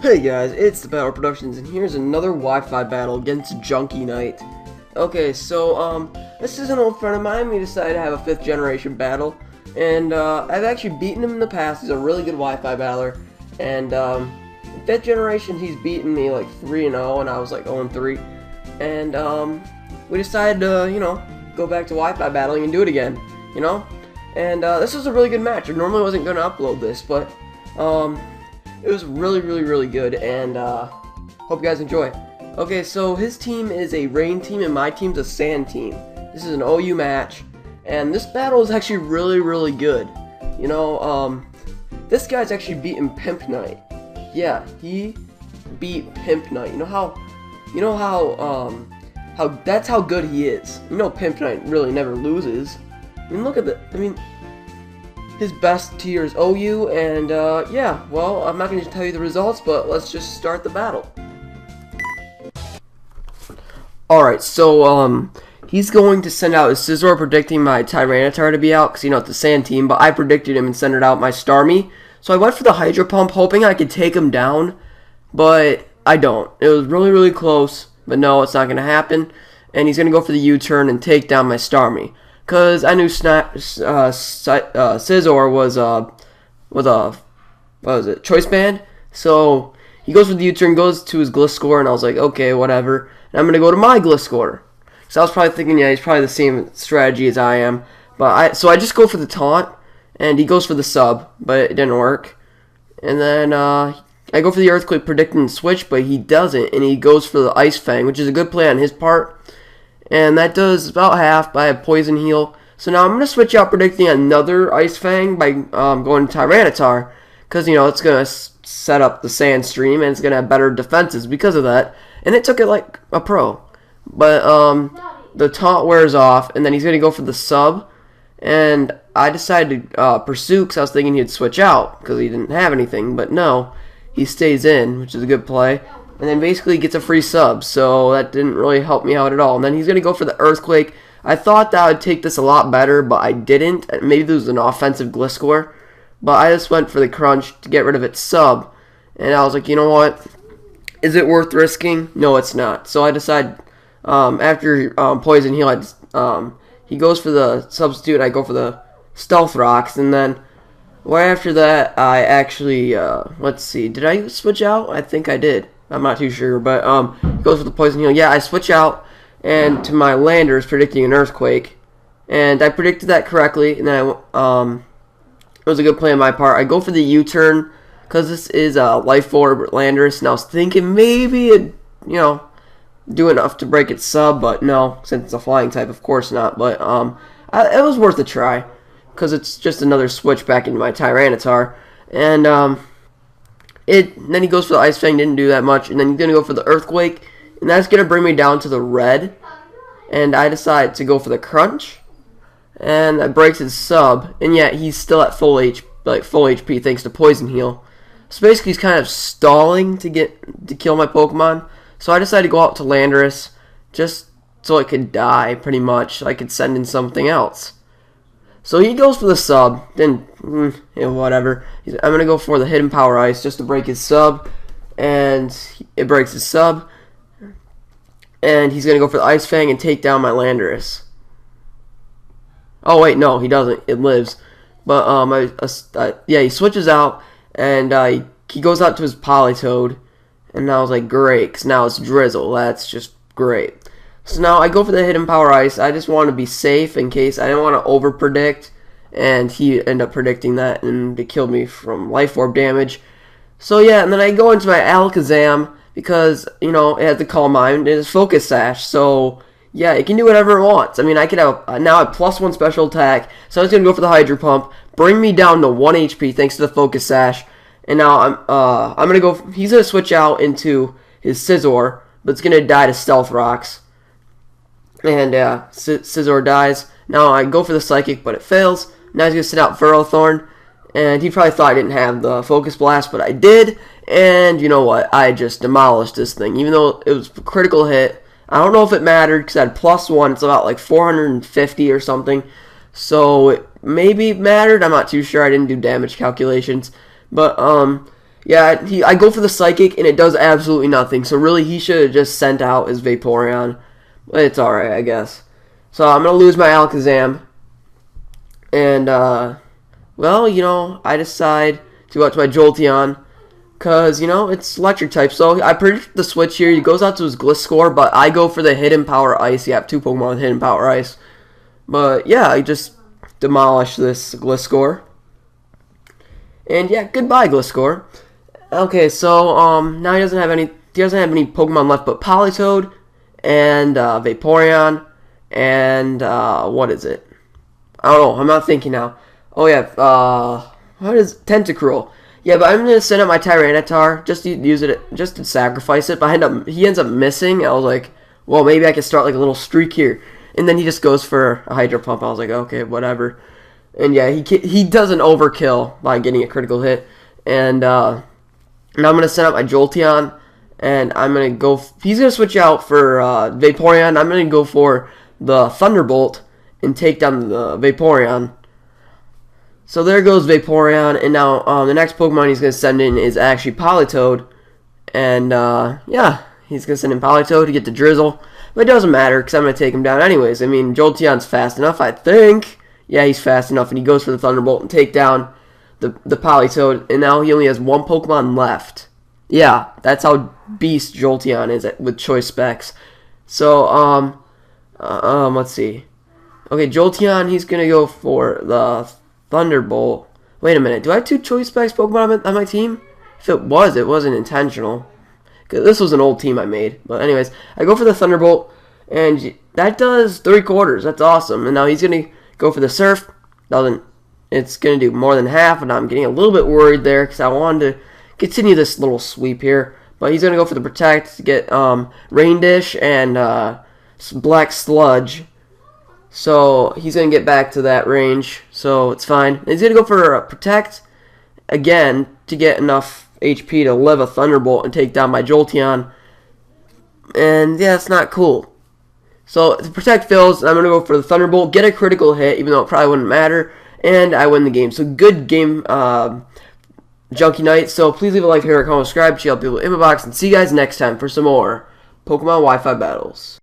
Hey guys, it's TheBattleProductions, and here's another Wi-Fi battle against JUNKYNITE. Okay, so, this is an old friend of mine. We decided to have a 5th generation battle, and, I've actually beaten him in the past. He's a really good Wi-Fi battler, and, 5th generation, he's beaten me, like, 3-0, and I was, like, 0-3, and, we decided to, go back to Wi-Fi battling and do it again, and, this was a really good match. I normally wasn't going to upload this, but, it was really good, and hope you guys enjoy. Okay, so his team is a rain team, and my team's a sand team. This is an OU match, and this battle is actually really good. This guy's actually beaten Pimp Knight. Yeah, he beat Pimp Knight. How that's how good he is. Pimp Knight really never loses. Look at his best tier is OU, and yeah, well, I'm not going to tell you the results, but let's just start the battle. Alright, so, he's going to send out his Scizor, predicting my Tyranitar to be out, because, it's the sand team, but I predicted him and sent it out my Starmie. So I went for the Hydro Pump, hoping I could take him down, but I don't. It was really close, but no, it's not going to happen, and he's going to go for the U-turn and take down my Starmie. Because I knew Scizor was what was it, Choice Band? So he goes for the U-turn, goes to his Gliscor, and I was like, okay, whatever. And I'm going to go to my Gliscor. So I was probably thinking, yeah, he's probably the same strategy as I am. So I just go for the taunt, and he goes for the sub, but it didn't work. And then I go for the Earthquake, predicting switch, but he doesn't, and he goes for the Ice Fang, which is a good play on his part. And that does about half, but I have Poison Heal. So now I'm going to switch out, predicting another Ice Fang by going Tyranitar. Because, it's going to set up the Sand Stream, and it's going to have better defenses because of that. And it took it like a pro. But the taunt wears off, and then he's going to go for the sub. And I decided to pursue, because I was thinking he'd switch out, because he didn't have anything. But no, he stays in, which is a good play. And then basically gets a free sub, so that didn't really help me out at all. And then he's going to go for the Earthquake. I thought that I would take this a lot better, but I didn't. Maybe there was an offensive Gliscor, but I just went for the Crunch to get rid of its sub. And I was like, you know what? Is it worth risking? No, it's not. So I decided, after Poison Heal, he goes for the substitute, I go for the Stealth Rocks, and then right after that, I actually, let's see, did I switch out? I think I did. I'm not too sure, but he goes for the Poison Heal. Yeah, I switch out, and to my Landers, predicting an Earthquake, and I predicted that correctly, and then it was a good play on my part. I go for the U-turn, because this is a Life Orb Landers, and I was thinking maybe it'd, do enough to break its sub, but no, since it's a flying type, of course not, but it was worth a try, because it's just another switch back into my Tyranitar, and then he goes for the Ice Fang, didn't do that much, and then he's going to go for the Earthquake, and that's going to bring me down to the red, and I decide to go for the Crunch, and that breaks his sub, and yet he's still at full HP thanks to Poison Heal. So basically he's kind of stalling to kill my Pokemon, so I decided to go out to Landorus, just so it could die, pretty much, so I could send in something else. So he goes for the sub, then, whatever. I'm going to go for the Hidden Power Ice just to break his sub, and it breaks his sub. And he's going to go for the Ice Fang and take down my Landorus. Oh, wait, no, he doesn't. It lives. But, yeah, he switches out, and he goes out to his Politoed, and I was like, great, because now it's Drizzle. That's just great. So now I go for the Hidden Power Ice. I just want to be safe in case I didn't want to over-predict, and he ended up predicting that, and it killed me from Life Orb damage. So yeah, and then I go into my Alakazam, because, it has the Calm Mind, and it's Focus Sash, so yeah, it can do whatever it wants. I could have, now I have +1 special attack, so I'm just going to go for the Hydro Pump, bring me down to 1 HP thanks to the Focus Sash, and now I'm going to go, he's going to switch out into his Scizor, but it's going to die to Stealth Rocks. And Scizor dies. Now I go for the Psychic, but it fails. Now he's going to send out Ferrothorn. And he probably thought I didn't have the Focus Blast, but I did. And you know what? I just demolished this thing. Even though it was a critical hit. I don't know if it mattered because I had +1. It's about like 450 or something. So maybe it mattered. I'm not too sure. I didn't do damage calculations. But Yeah, I go for the Psychic, and it does absolutely nothing. So really, he should have just sent out his Vaporeon. But it's alright, I guess. So I'm going to lose my Alakazam. And, well, you know, I decide to go out to my Jolteon. Because, you know, it's electric type. So I predict the switch here. He goes out to his Gliscor, but I go for the Hidden Power Ice. You have 2 Pokemon with Hidden Power Ice. But, yeah, I just demolished this Gliscor. And, yeah, goodbye, Gliscor. Okay, so now he doesn't have any Pokemon left but Politoed and Vaporeon and what is it? I don't know. I'm not thinking now. Oh yeah, what is Tentacruel? Yeah, but I'm gonna send out my Tyranitar just to use it, just to sacrifice it. But he ends up missing. I was like, well, maybe I could start like a little streak here. And then he just goes for a Hydro Pump. I was like, okay, whatever. And yeah, he doesn't overkill by getting a critical hit. And now I'm going to send out my Jolteon, and I'm going to go... He's going to switch out for Vaporeon. I'm going to go for the Thunderbolt and take down the Vaporeon. So there goes Vaporeon, and now the next Pokemon he's going to send in is actually Politoed. And, yeah, he's going to send in Politoed to get the Drizzle. But it doesn't matter, because I'm going to take him down anyways. I mean, Jolteon's fast enough, I think. Yeah, he's fast enough, and he goes for the Thunderbolt and take down the Politoed, and now he only has 1 Pokemon left. Yeah, that's how beast Jolteon is with choice specs. So, let's see. Okay, Jolteon, he's gonna go for the Thunderbolt. Wait a minute, do I have 2 choice specs Pokemon on my team? If it wasn't intentional. 'Cause this was an old team I made. But anyways, I go for the Thunderbolt, and that does 3/4. That's awesome. And now he's gonna go for the Surf. It's going to do more than half, and I'm getting a little bit worried there because I wanted to continue this little sweep here. But he's going to go for the Protect to get Rain Dish and Black Sludge. So he's going to get back to that range, so it's fine. And he's going to go for a Protect again to get enough HP to live a Thunderbolt and take down my Jolteon. And yeah, it's not cool. So the Protect fails, and I'm going to go for the Thunderbolt, get a critical hit, even though it probably wouldn't matter. And I win the game. So good game, JUNKYNITE. So please leave a like, favorite, comment, subscribe, check out people in my box, and see you guys next time for some more Pokemon Wi-Fi battles.